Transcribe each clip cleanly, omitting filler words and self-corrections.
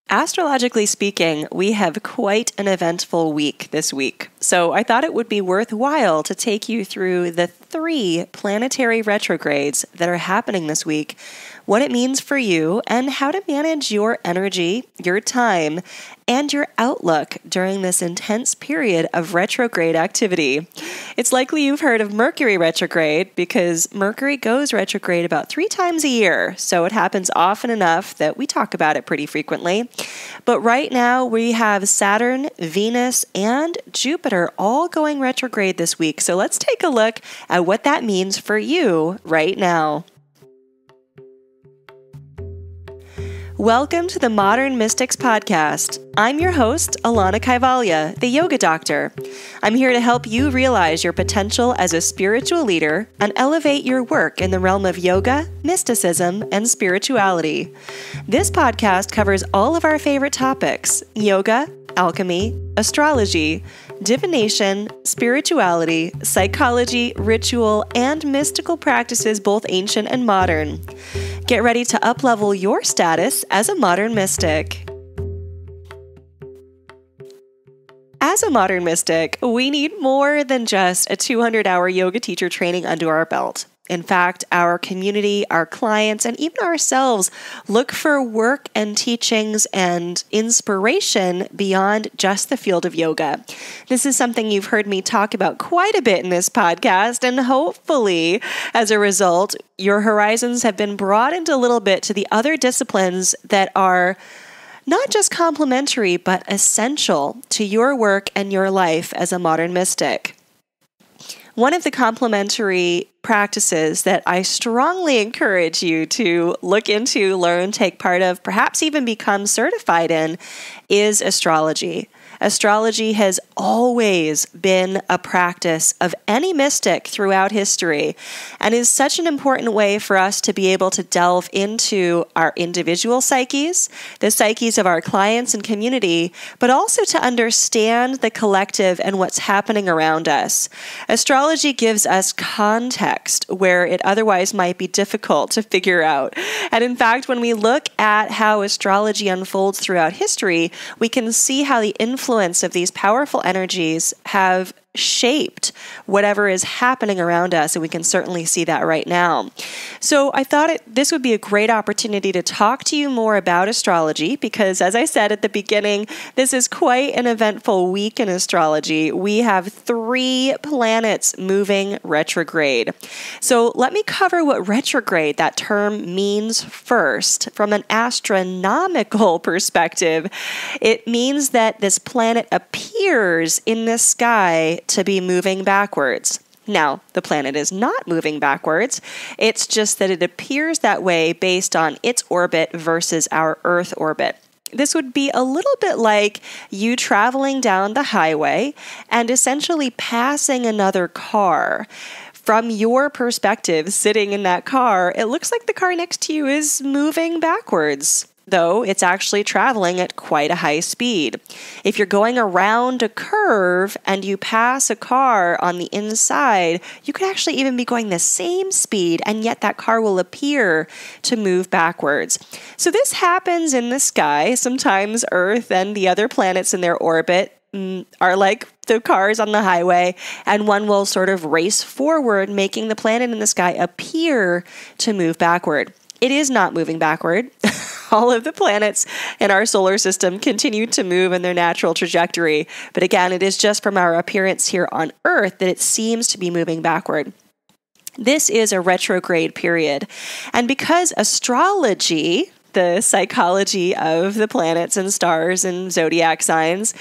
Astrologically speaking, we have quite an eventful week this week, so I thought it would be worthwhile to take you through the 3 planetary retrogrades that are happening this week, what it means for you, and how to manage your energy, your time, and your outlook during this intense period of retrograde activity. It's likely you've heard of Mercury retrograde because Mercury goes retrograde about 3 times a year, so it happens often enough that we talk about it pretty frequently. But right now we have Saturn, Venus, and Jupiter all going retrograde this week, so let's take a look at what that means for you right now. Welcome to the Modern Mystics Podcast. I'm your host, Alanna, the Yoga Doctor. I'm here to help you realize your potential as a spiritual leader and elevate your work in the realm of yoga, mysticism, and spirituality. This podcast covers all of our favorite topics: yoga, alchemy, astrology, divination, spirituality, psychology, ritual, and mystical practices, both ancient and modern. Get ready to uplevel your status as a modern mystic. As a modern mystic, we need more than just a 200-hour yoga teacher training under our belt. In fact, our community, our clients, and even ourselves look for work and teachings and inspiration beyond just the field of yoga. This is something you've heard me talk about quite a bit in this podcast, and hopefully, as a result, your horizons have been broadened a little bit to the other disciplines that are not just complementary, but essential to your work and your life as a modern mystic. One of the complementary practices that I strongly encourage you to look into, learn, take part of, perhaps even become certified in, is astrology. Astrology has always been a practice of any mystic throughout history and is such an important way for us to be able to delve into our individual psyches, the psyches of our clients and community, but also to understand the collective and what's happening around us. Astrology gives us context where it otherwise might be difficult to figure out. And in fact, when we look at how astrology unfolds throughout history, we can see how the influence of these powerful energies have shaped whatever is happening around us, and we can certainly see that right now. So I thought this would be a great opportunity to talk to you more about astrology because, as I said at the beginning, this is quite an eventful week in astrology. We have 3 planets moving retrograde. So let me cover what retrograde, that term, means first. From an astronomical perspective, it means that this planet appears in the sky to be moving backwards. Now, the planet is not moving backwards. It's just that it appears that way based on its orbit versus our Earth orbit. This would be a little bit like you traveling down the highway and essentially passing another car. From your perspective, sitting in that car, it looks like the car next to you is moving backwards, though it's actually traveling at quite a high speed. If you're going around a curve and you pass a car on the inside, you could actually even be going the same speed, and yet that car will appear to move backwards. So this happens in the sky. Sometimes Earth and the other planets in their orbit are like the cars on the highway, and one will sort of race forward, making the planet in the sky appear to move backward. It is not moving backward. All of the planets in our solar system continue to move in their natural trajectory. But again, it is just from our appearance here on Earth that it seems to be moving backward. This is a retrograde period. And because astrology, the psychology of the planets and stars and zodiac signs,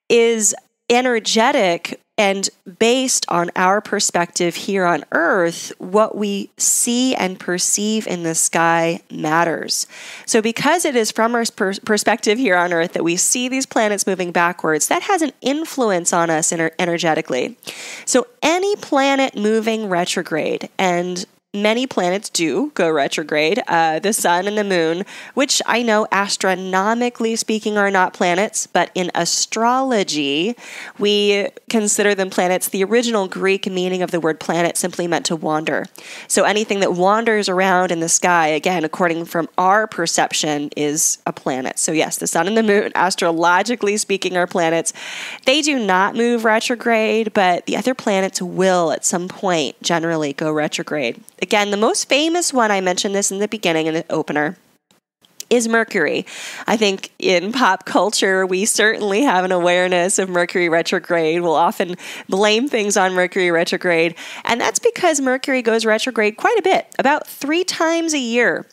is energetic and based on our perspective here on Earth, what we see and perceive in the sky matters. So because it is from our perspective here on Earth that we see these planets moving backwards, that has an influence on us energetically. So any planet moving retrograde, and many planets do go retrograde. The sun and the moon, which I know astronomically speaking are not planets, but in astrology, we consider them planets. The original Greek meaning of the word planet simply meant to wander. So anything that wanders around in the sky, again, according from our perception, is a planet. So yes, the sun and the moon, astrologically speaking, are planets. They do not move retrograde, but the other planets will at some point generally go retrograde. Again, the most famous one, I mentioned this in the beginning, in the opener, is Mercury. I think in pop culture, we certainly have an awareness of Mercury retrograde. We'll often blame things on Mercury retrograde. And that's because Mercury goes retrograde quite a bit, about 3 times a year.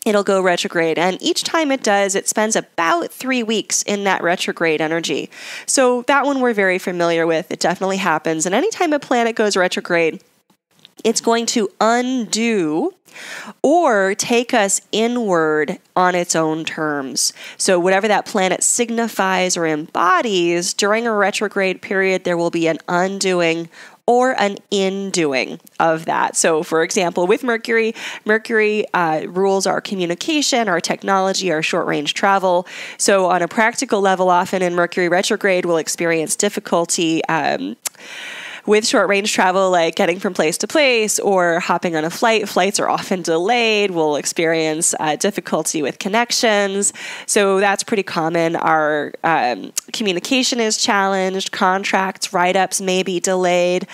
It'll go retrograde. And each time it does, it spends about 3 weeks in that retrograde energy. So that one we're very familiar with. It definitely happens. And anytime a planet goes retrograde, it's going to undo or take us inward on its own terms. So whatever that planet signifies or embodies, during a retrograde period, there will be an undoing or an indoing of that. So for example, with Mercury rules our communication, our technology, our short-range travel. So on a practical level, often in Mercury retrograde, we'll experience difficulty with short-range travel, like getting from place to place or hopping on a flight. Flights are often delayed. We'll experience difficulty with connections. So that's pretty common. Our communication is challenged. Contracts, write-ups may be delayed.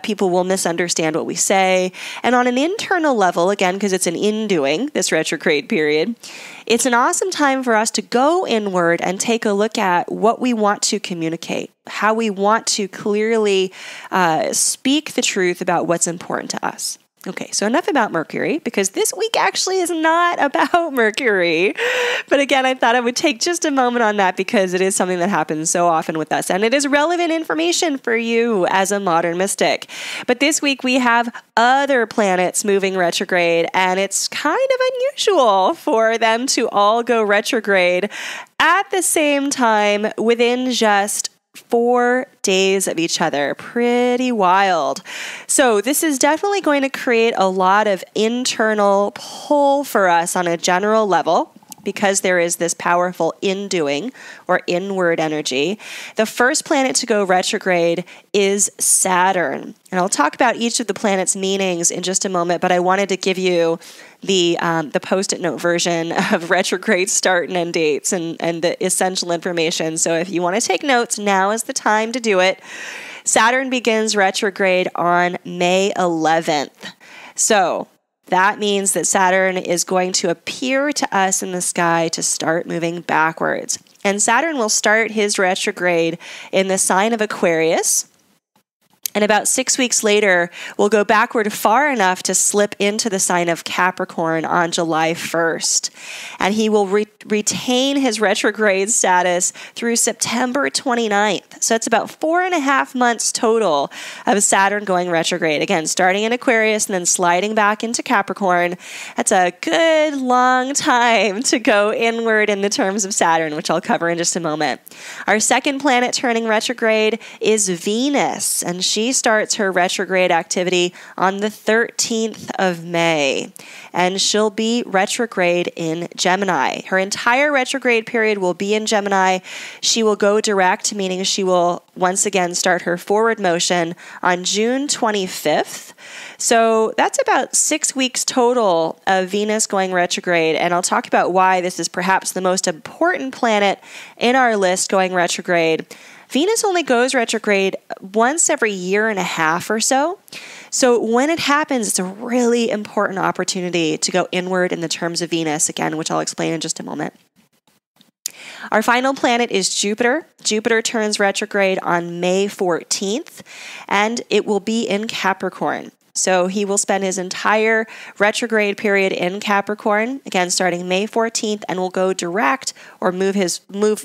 People will misunderstand what we say. And on an internal level, again, because it's an indoing, this retrograde period, it's an awesome time for us to go inward and take a look at what we want to communicate, how we want to clearly speak the truth about what's important to us. Okay, so enough about Mercury, because this week actually is not about Mercury. But again, I thought I would take just a moment on that because it is something that happens so often with us, and it is relevant information for you as a modern mystic. But this week we have other planets moving retrograde, and it's kind of unusual for them to all go retrograde at the same time within just 4 days of each other. Pretty wild. So this is definitely going to create a lot of internal pull for us on a general level, because there is this powerful indoing or inward energy. The first planet to go retrograde is Saturn. And I'll talk about each of the planets' meanings in just a moment, but I wanted to give you the Post-it note version of retrograde start and end dates and the essential information. So if you want to take notes, now is the time to do it. Saturn begins retrograde on May 11th. So that means that Saturn is going to appear to us in the sky to start moving backwards. And Saturn will start his retrograde in the sign of Aquarius. And about 6 weeks later, we'll go backward far enough to slip into the sign of Capricorn on July 1st. And he will retain his retrograde status through September 29th. So it's about 4.5 months total of Saturn going retrograde. Again, starting in Aquarius and then sliding back into Capricorn. That's a good long time to go inward in the terms of Saturn, which I'll cover in just a moment. Our second planet turning retrograde is Venus, and she starts her retrograde activity on the 13th of May, and she'll be retrograde in Gemini. Her entire retrograde period will be in Gemini. She will go direct, meaning she will once again start her forward motion on June 25th. So that's about 6 weeks total of Venus going retrograde, and I'll talk about why this is perhaps the most important planet in our list going retrograde. Venus only goes retrograde once every 1.5 years or so. So when it happens, it's a really important opportunity to go inward in the terms of Venus, again, which I'll explain in just a moment. Our final planet is Jupiter. Jupiter turns retrograde on May 14th, and it will be in Capricorn. So he will spend his entire retrograde period in Capricorn, again starting May 14th, and will go direct or move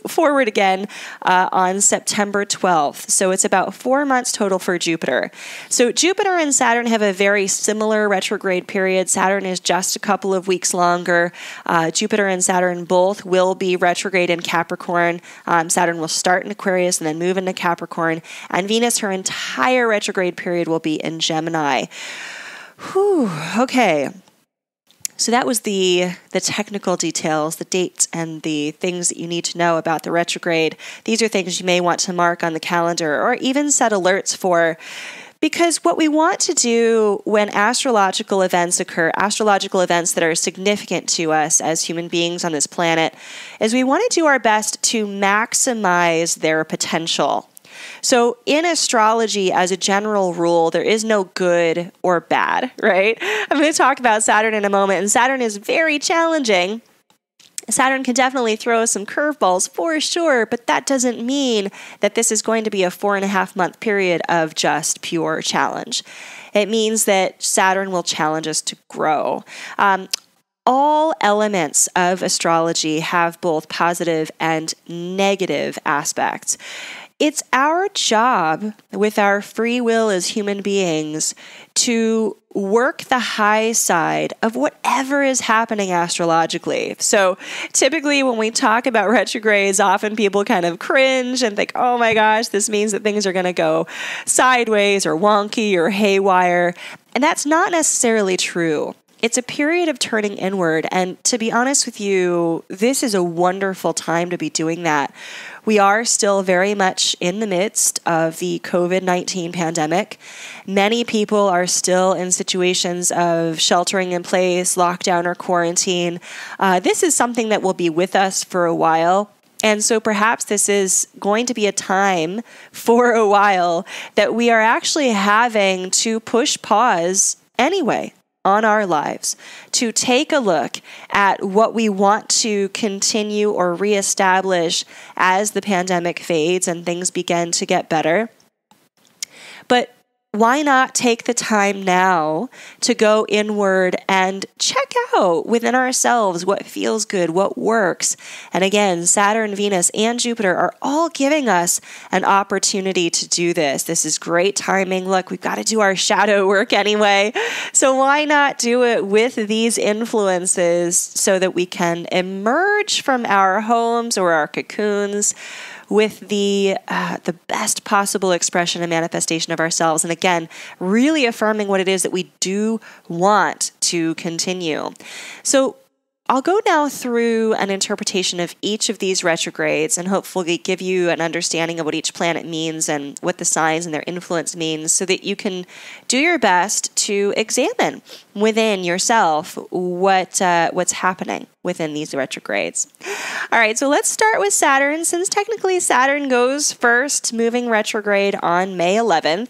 forward again on September 12th. So it's about 4 months total for Jupiter. So Jupiter and Saturn have a very similar retrograde period. Saturn is just a couple of weeks longer. Jupiter and Saturn both will be retrograde in Capricorn. Saturn will start in Aquarius and then move into Capricorn. And Venus, her entire retrograde period will be in Gemini. Whew, okay. So that was the technical details, the dates, and the things that you need to know about the retrograde. These are things you may want to mark on the calendar or even set alerts for. Because what we want to do when astrological events occur, astrological events that are significant to us as human beings on this planet, is we want to do our best to maximize their potential. So in astrology, as a general rule, there is no good or bad, right? I'm going to talk about Saturn in a moment, and Saturn is very challenging. Saturn can definitely throw some curveballs for sure, but that doesn't mean that this is going to be a 4.5-month period of just pure challenge. It means that Saturn will challenge us to grow. All elements of astrology have both positive and negative aspects. It's our job with our free will as human beings to work the high side of whatever is happening astrologically. So typically when we talk about retrogrades, often people kind of cringe and think, oh my gosh, this means that things are going to go sideways or wonky or haywire. And that's not necessarily true. It's a period of turning inward. And to be honest with you, this is a wonderful time to be doing that. We are still very much in the midst of the COVID-19 pandemic. Many people are still in situations of sheltering in place, lockdown, or quarantine. This is something that will be with us for a while. And so perhaps this is going to be a time for a while that we are actually having to push pause anyway on our lives, to take a look at what we want to continue or reestablish as the pandemic fades and things begin to get better. But why not take the time now to go inward and check out within ourselves what feels good, what works? And again, Saturn, Venus, and Jupiter are all giving us an opportunity to do this. This is great timing. Look, we've got to do our shadow work anyway. So why not do it with these influences so that we can emerge from our homes or our cocoons with the best possible expression and manifestation of ourselves. And again, really affirming what it is that we do want to continue. So I'll go now through an interpretation of each of these retrogrades and hopefully give you an understanding of what each planet means and what the signs and their influence means so that you can do your best to examine within yourself what's happening within these retrogrades. All right, so let's start with Saturn, since technically Saturn goes first, moving retrograde on May 11th.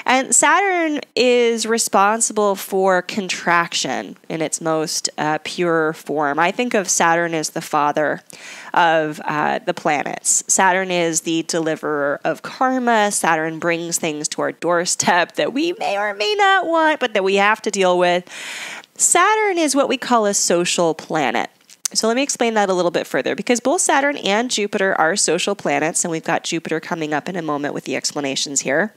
And Saturn is responsible for contraction in its most pure form. I think of Saturn as the father of the planets. Saturn is the deliverer of karma. Saturn brings things to our doorstep that we may or may not want, but that we have to deal with. Saturn is what we call a social planet. So let me explain that a little bit further, because both Saturn and Jupiter are social planets, and we've got Jupiter coming up in a moment with the explanations here.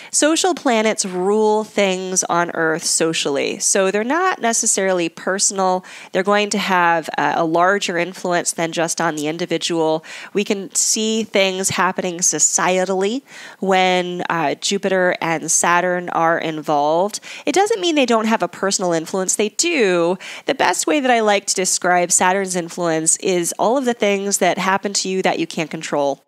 Social planets rule things on Earth socially. So they're not necessarily personal. They're going to have a larger influence than just on the individual. We can see things happening societally when Jupiter and Saturn are involved. It doesn't mean they don't have a personal influence. They do. The best way that I like to describe Saturn's influence is all of the things that happen to you that you can't control.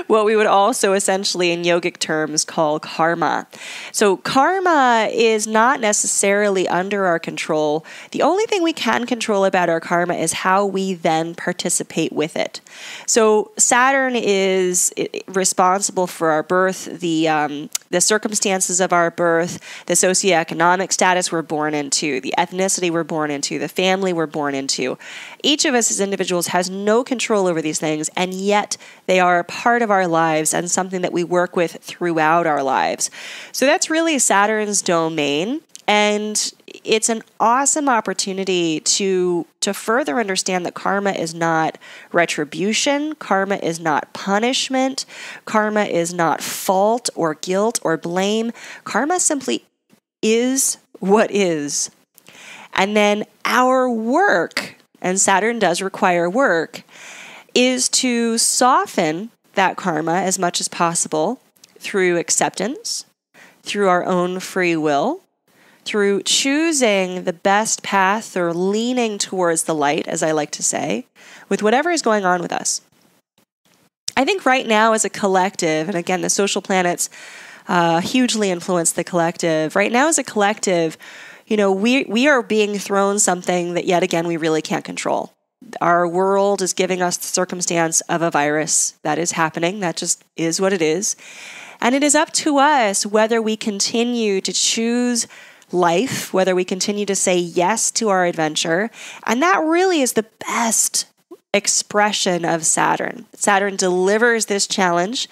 What we would also essentially in yogic terms call karma. So karma is not necessarily under our control. The only thing we can control about our karma is how we then participate with it. So Saturn is responsible for our birth, the circumstances of our birth, the socioeconomic status we're born into, the ethnicity we're born into, the family we're born into. Each of us as individuals has no control over these things, and yet they are a part of our lives and something that we work with throughout our lives. So that's really Saturn's domain, and it's an awesome opportunity to further understand that karma is not retribution, karma is not punishment, karma is not fault or guilt or blame. Karma simply is what is. And then our work, and Saturn does require work, is to soften that karma as much as possible through acceptance, through our own free will, through choosing the best path or leaning towards the light, as I like to say, with whatever is going on with us. I think right now as a collective, and again, the social planets hugely influence the collective. Right now as a collective, we are being thrown something that yet again we really can't control. Our world is giving us the circumstance of a virus that is happening. That just is what it is. And it is up to us whether we continue to choose life, whether we continue to say yes to our adventure. And that really is the best expression of Saturn. Saturn delivers this challenge,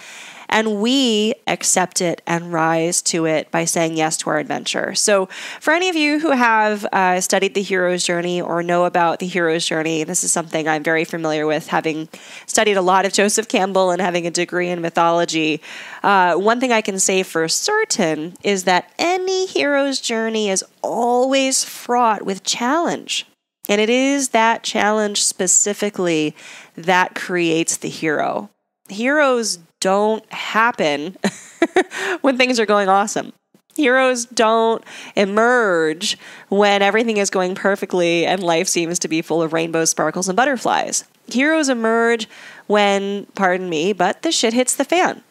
and we accept it and rise to it by saying yes to our adventure. So for any of you who have studied the hero's journey or know about the hero's journey, this is something I'm very familiar with, having studied a lot of Joseph Campbell and having a degree in mythology. One thing I can say for certain is that any hero's journey is always fraught with challenge. And it is that challenge specifically that creates the hero. Heroes don't happen when things are going awesome. Heroes don't emerge when everything is going perfectly and life seems to be full of rainbows, sparkles, and butterflies. Heroes emerge when, pardon me, but the shit hits the fan.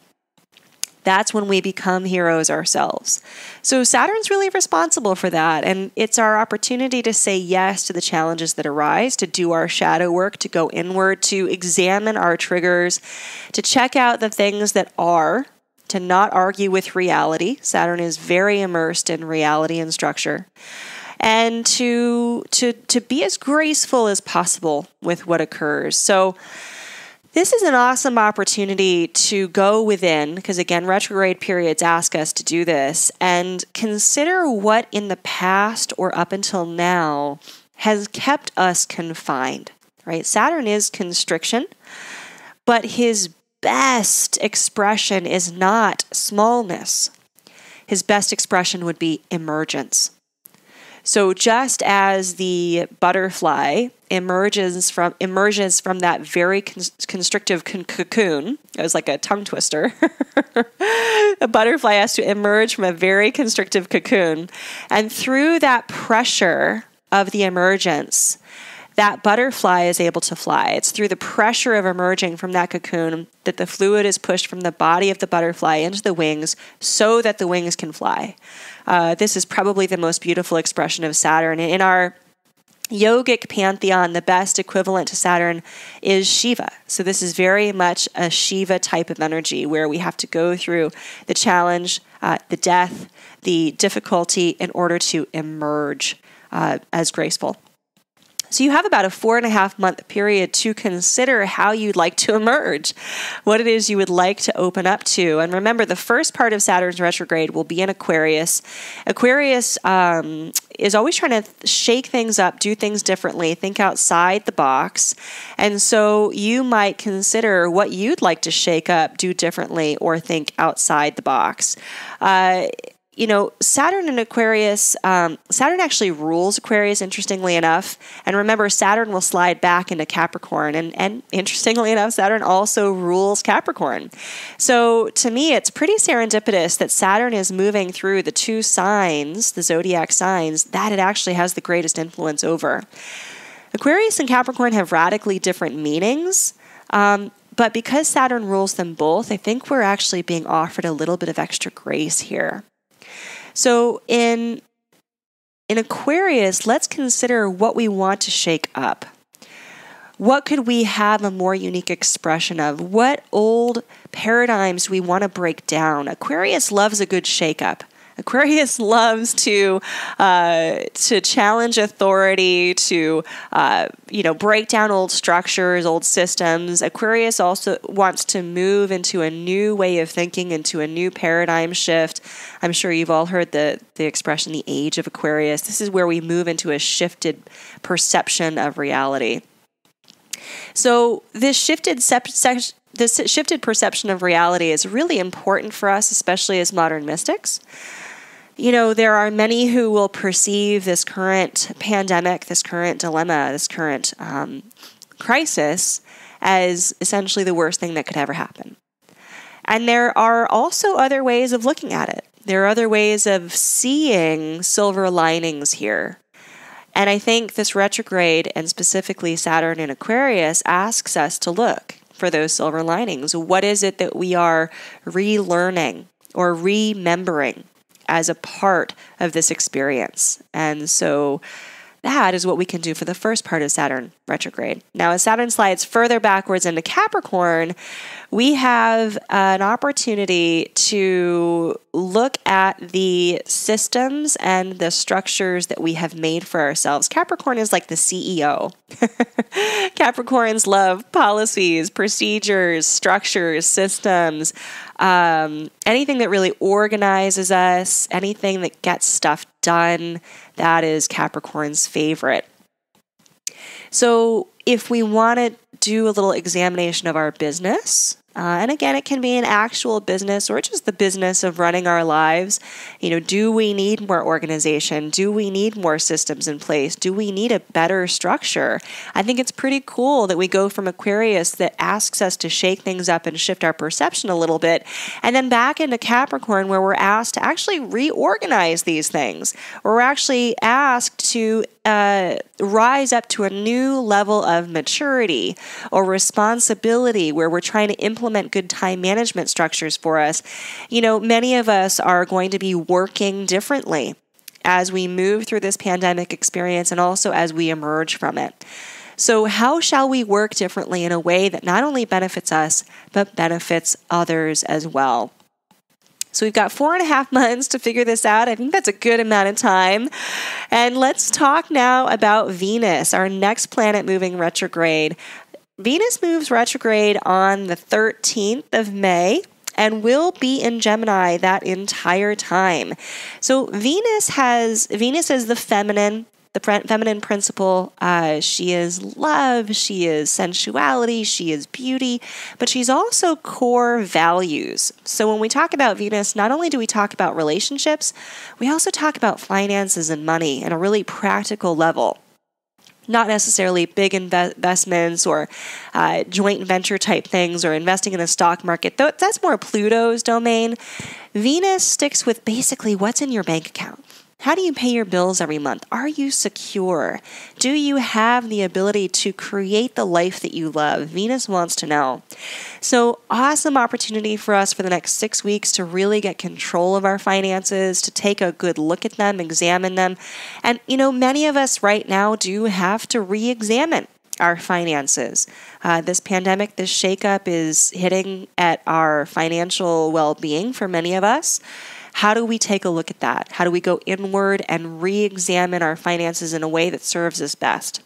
That's when we become heroes ourselves. So Saturn's really responsible for that. And it's our opportunity to say yes to the challenges that arise, to do our shadow work, to go inward, to examine our triggers, to check out the things that are, to not argue with reality. Saturn is very immersed in reality and structure. And to be as graceful as possible with what occurs. So this is an awesome opportunity to go within, because again, retrograde periods ask us to do this, and consider what in the past or up until now has kept us confined, right? Saturn is constriction, but his best expression is not smallness. His best expression would be emergence. So just as the butterfly emerges from that very constrictive cocoon, it was like a tongue twister. A butterfly has to emerge from a very constrictive cocoon. And through that pressure of the emergence, that butterfly is able to fly. It's through the pressure of emerging from that cocoon that the fluid is pushed from the body of the butterfly into the wings so that the wings can fly. This is probably the most beautiful expression of Saturn. In our yogic pantheon, the best equivalent to Saturn is Shiva. So this is very much a Shiva type of energy where we have to go through the challenge, the death, the difficulty in order to emerge as graceful. So you have about a 4.5 month period to consider how you'd like to emerge, what it is you would like to open up to. And remember, the first part of Saturn's retrograde will be in Aquarius. Aquarius is always trying to shake things up, do things differently, think outside the box. And so you might consider what you'd like to shake up, do differently, or think outside the box. Saturn and Aquarius, Saturn actually rules Aquarius, interestingly enough. And remember, Saturn will slide back into Capricorn. And interestingly enough, Saturn also rules Capricorn. So to me, it's pretty serendipitous that Saturn is moving through the two signs, the zodiac signs, that it actually has the greatest influence over. Aquarius and Capricorn have radically different meanings. But because Saturn rules them both, I think we're actually being offered a little bit of extra grace here. So in Aquarius, let's consider what we want to shake up. What could we have a more unique expression of? What old paradigms we want to break down? Aquarius loves a good shake-up. Aquarius loves to challenge authority, to break down old structures, old systems. Aquarius also wants to move into a new way of thinking, into a new paradigm shift. I'm sure you've all heard the expression, the Age of Aquarius. This is where we move into a shifted perception of reality. So this shifted perception of reality is really important for us, especially as modern mystics. There are many who will perceive this current pandemic, this current dilemma, this current crisis as essentially the worst thing that could ever happen. And there are also other ways of looking at it. There are other ways of seeing silver linings here. And I think this retrograde, and specifically Saturn in Aquarius, asks us to look for those silver linings. What is it that we are relearning or remembering as a part of this experience? And so that is what we can do for the first part of Saturn retrograde. Now, as Saturn slides further backwards into Capricorn, we have an opportunity to look at the systems and the structures that we have made for ourselves. Capricorn is like the CEO. Capricorns love policies, procedures, structures, systems, anything that really organizes us, anything that gets stuff done. That is Capricorn's favorite. So if we want to do a little examination of our business, and again, it can be an actual business or just the business of running our lives. Do we need more organization? Do we need more systems in place? Do we need a better structure? I think it's pretty cool that we go from Aquarius that asks us to shake things up and shift our perception a little bit, and then back into Capricorn where we're asked to actually reorganize these things. We're actually asked to rise up to a new level of maturity or responsibility where we're trying to implement good time management structures for us. Many of us are going to be working differently as we move through this pandemic experience and also as we emerge from it. So how shall we work differently in a way that not only benefits us, but benefits others as well? So we've got 4.5 months to figure this out. I think that's a good amount of time. And let's talk now about Venus, our next planet moving retrograde. Venus moves retrograde on the 13th of May and will be in Gemini that entire time. So Venus is the feminine principle. She is love, she is sensuality, she is beauty, but she's also core values. So when we talk about Venus, not only do we talk about relationships, we also talk about finances and money at a really practical level. Not necessarily big investments or joint venture type things or investing in the stock market. That's more Pluto's domain. Venus sticks with basically what's in your bank account. How do you pay your bills every month? Are you secure? Do you have the ability to create the life that you love? Venus wants to know. So awesome opportunity for us for the next 6 weeks to really get control of our finances, to take a good look at them, examine them. And, many of us right now do have to re-examine our finances. This pandemic, this shakeup is hitting at our financial well-being for many of us. How do we take a look at that? How do we go inward and re-examine our finances in a way that serves us best?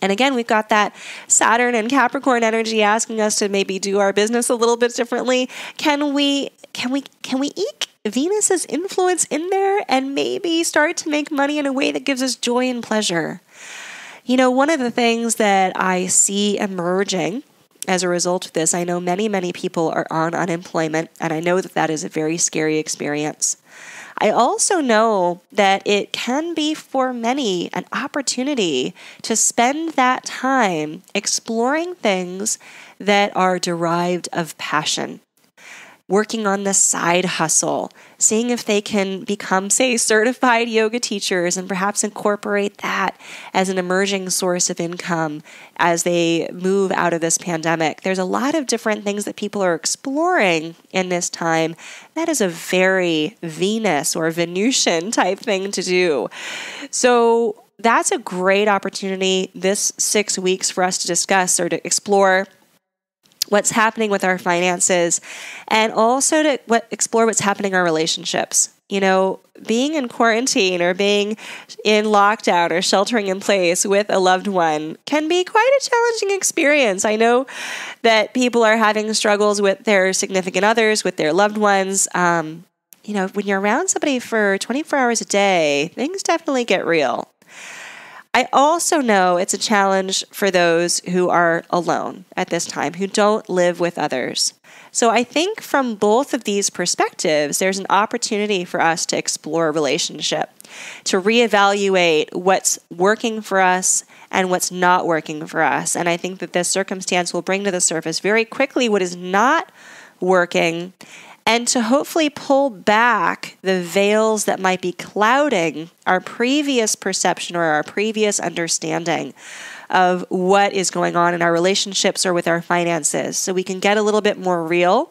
And again, we've got that Saturn and Capricorn energy asking us to maybe do our business a little bit differently. Can we eke Venus's influence in there and maybe start to make money in a way that gives us joy and pleasure? One of the things that I see emerging as a result of this, I know many, many people are on unemployment, and I know that that is a very scary experience. I also know that it can be for many an opportunity to spend that time exploring things that are derived of passion. Working on the side hustle, seeing if they can become, say, certified yoga teachers and perhaps incorporate that as an emerging source of income as they move out of this pandemic. There's a lot of different things that people are exploring in this time. That is a very Venus or Venusian type thing to do. So that's a great opportunity this 6 weeks for us to discuss or to explore what's happening with our finances, and also to explore what's happening in our relationships. Being in quarantine or being in lockdown or sheltering in place with a loved one can be quite a challenging experience. I know that people are having struggles with their significant others, with their loved ones. When you're around somebody for 24 hours a day, things definitely get real. I also know it's a challenge for those who are alone at this time, who don't live with others. So I think from both of these perspectives, there's an opportunity for us to explore relationship, to reevaluate what's working for us and what's not working for us. And I think that this circumstance will bring to the surface very quickly what is not working, and to hopefully pull back the veils that might be clouding our previous perception or our previous understanding of what is going on in our relationships or with our finances, so we can get a little bit more real.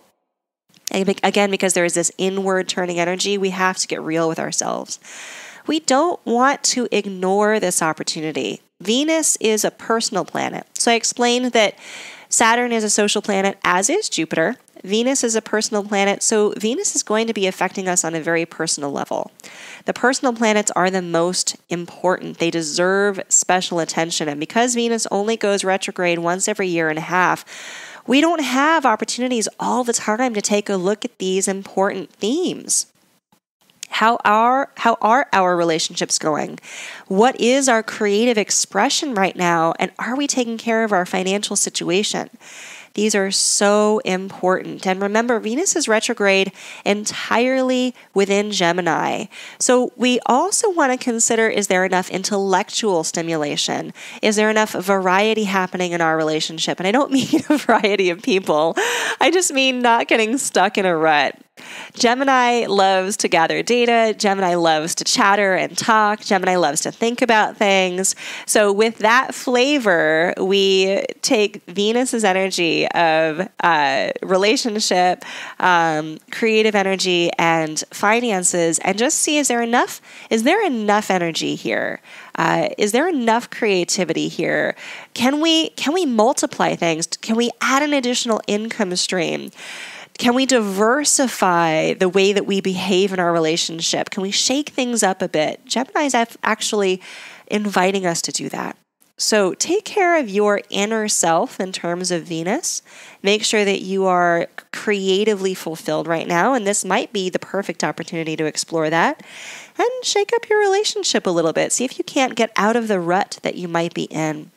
And again, because there is this inward turning energy, we have to get real with ourselves. We don't want to ignore this opportunity. Venus is a personal planet. So I explained that Saturn is a social planet, as is Jupiter. Venus is a personal planet, so Venus is going to be affecting us on a very personal level. The personal planets are the most important. They deserve special attention. And because Venus only goes retrograde once every year and a half, we don't have opportunities all the time to take a look at these important themes. How are our relationships going? What is our creative expression right now? And are we taking care of our financial situation? These are so important. And remember, Venus is retrograde entirely within Gemini. So we also want to consider, is there enough intellectual stimulation? Is there enough variety happening in our relationship? And I don't mean a variety of people. I just mean not getting stuck in a rut. Gemini loves to gather data. Gemini loves to chatter and talk. Gemini loves to think about things. So with that flavor, we take Venus's energy of relationship, creative energy, and finances, and just see, is there enough energy here? Is there enough creativity here? Can we multiply things? Can we add an additional income stream? Can we diversify the way that we behave in our relationship? Can we shake things up a bit? Gemini is actually inviting us to do that. So take care of your inner self in terms of Venus. Make sure that you are creatively fulfilled right now, and this might be the perfect opportunity to explore that. And shake up your relationship a little bit. See if you can't get out of the rut that you might be in.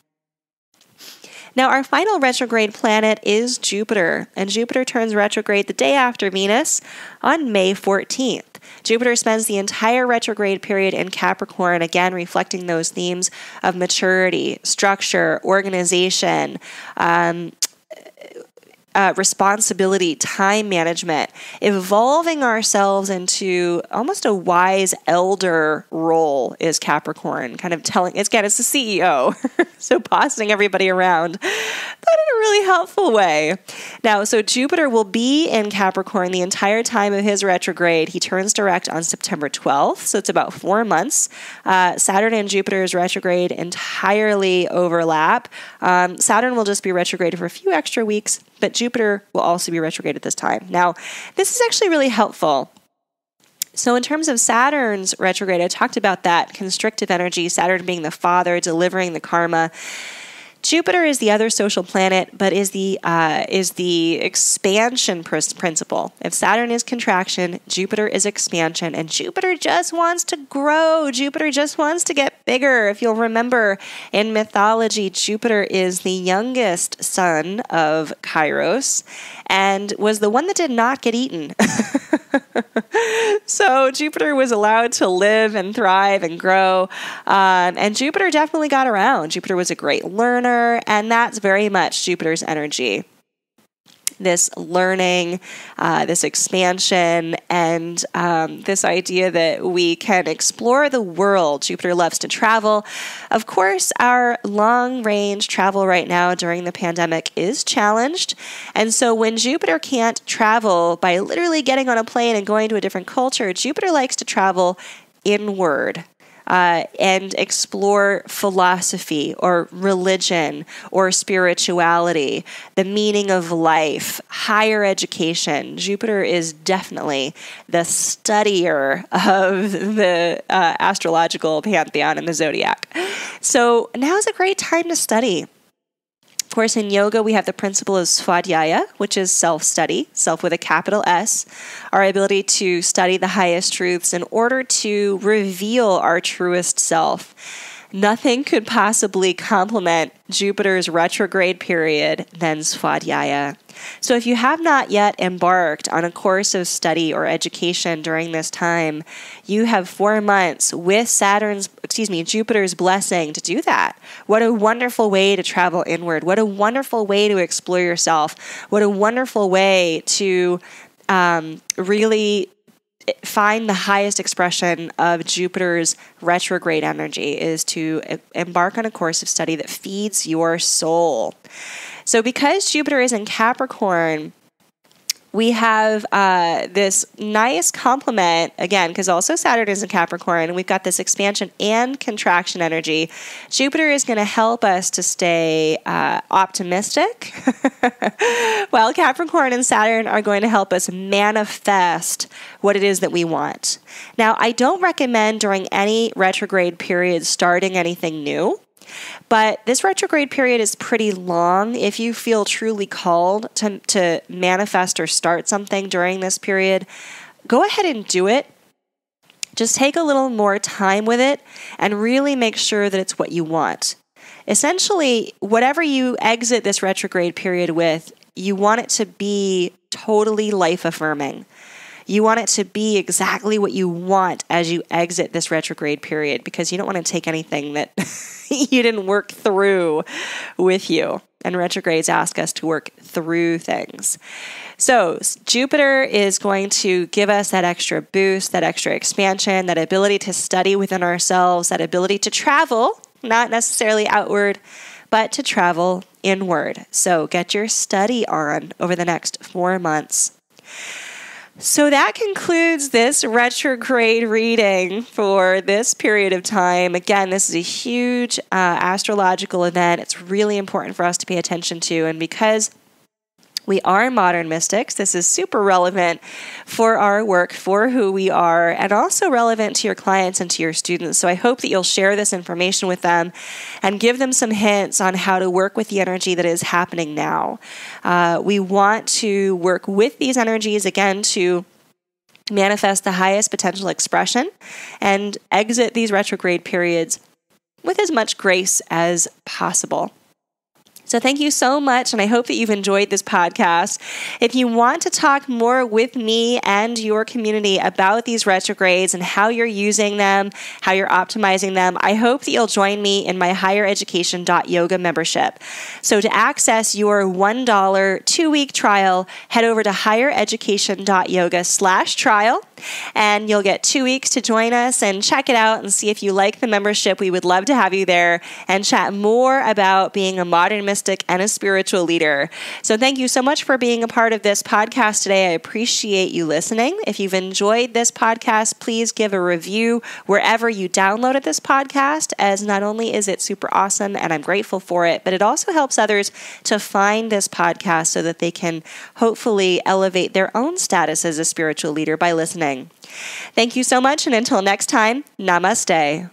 Now, our final retrograde planet is Jupiter, and Jupiter turns retrograde the day after Venus on May 14th. Jupiter spends the entire retrograde period in Capricorn, again reflecting those themes of maturity, structure, organization, responsibility, time management, evolving ourselves into almost a wise elder role is Capricorn, kind of telling, it's the CEO, so bossing everybody around, but in a really helpful way. Now, so Jupiter will be in Capricorn the entire time of his retrograde. He turns direct on September 12th, so it's about 4 months. Saturn and Jupiter's retrograde entirely overlap. Saturn will just be retrograde for a few extra weeks, but Jupiter will also be retrograde at this time. Now, this is actually really helpful. So in terms of Saturn's retrograde, I talked about that constrictive energy, Saturn being the father, delivering the karma. Jupiter is the other social planet, but is the expansion principle. If Saturn is contraction, Jupiter is expansion, and Jupiter just wants to grow. Jupiter just wants to get bigger. If you'll remember, in mythology, Jupiter is the youngest son of Kairos and was the one that did not get eaten. So Jupiter was allowed to live and thrive and grow, and Jupiter definitely got around. Jupiter was a great learner, and that's very much Jupiter's energy. This learning, this expansion, and this idea that we can explore the world. Jupiter loves to travel. Of course, our long-range travel right now during the pandemic is challenged. And so when Jupiter can't travel by literally getting on a plane and going to a different culture, Jupiter likes to travel inward. And explore philosophy or religion or spirituality, the meaning of life, higher education. Jupiter is definitely the studier of the astrological pantheon and the zodiac. So now's a great time to study. Of course, in yoga, we have the principle of svadhyaya, which is self-study, self with a capital S, our ability to study the highest truths in order to reveal our truest self. Nothing could possibly complement Jupiter's retrograde period than svadhyaya. So if you have not yet embarked on a course of study or education during this time, you have 4 months with Jupiter's blessing to do that. What a wonderful way to travel inward. What a wonderful way to explore yourself. What a wonderful way to really find the highest expression of Jupiter's retrograde energy is to embark on a course of study that feeds your soul. So because Jupiter is in Capricorn, we have this nice complement, again, because also Saturn is in Capricorn, and we've got this expansion and contraction energy. Jupiter is going to help us to stay optimistic, while Capricorn and Saturn are going to help us manifest what it is that we want. Now, I don't recommend during any retrograde period starting anything new. But this retrograde period is pretty long. If you feel truly called to manifest or start something during this period, go ahead and do it. Just take a little more time with it and really make sure that it's what you want. Essentially, whatever you exit this retrograde period with, you want it to be totally life-affirming. You want it to be exactly what you want as you exit this retrograde period, because you don't want to take anything that you didn't work through with you. And retrogrades ask us to work through things. So Jupiter is going to give us that extra boost, that extra expansion, that ability to study within ourselves, that ability to travel, not necessarily outward, but to travel inward. So get your study on over the next 4 months. So that concludes this retrograde reading for this period of time. Again, this is a huge astrological event. It's really important for us to pay attention to. And because we are modern mystics, this is super relevant for our work, for who we are, and also relevant to your clients and to your students. So I hope that you'll share this information with them and give them some hints on how to work with the energy that is happening now. We want to work with these energies, again, to manifest the highest potential expression and exit these retrograde periods with as much grace as possible. So thank you so much, and I hope that you've enjoyed this podcast. If you want to talk more with me and your community about these retrogrades and how you're using them, how you're optimizing them, I hope that you'll join me in my highereducation.yoga membership. So to access your $1 2-week trial, head over to highereducation.yoga/trial, and you'll get 2 weeks to join us and check it out and see if you like the membership. We would love to have you there and chat more about being a modern mystic and a spiritual leader. So thank you so much for being a part of this podcast today. I appreciate you listening. If you've enjoyed this podcast, please give a review wherever you downloaded this podcast, as not only is it super awesome and I'm grateful for it, but it also helps others to find this podcast so that they can hopefully elevate their own status as a spiritual leader by listening. Thank you so much, and until next time, namaste.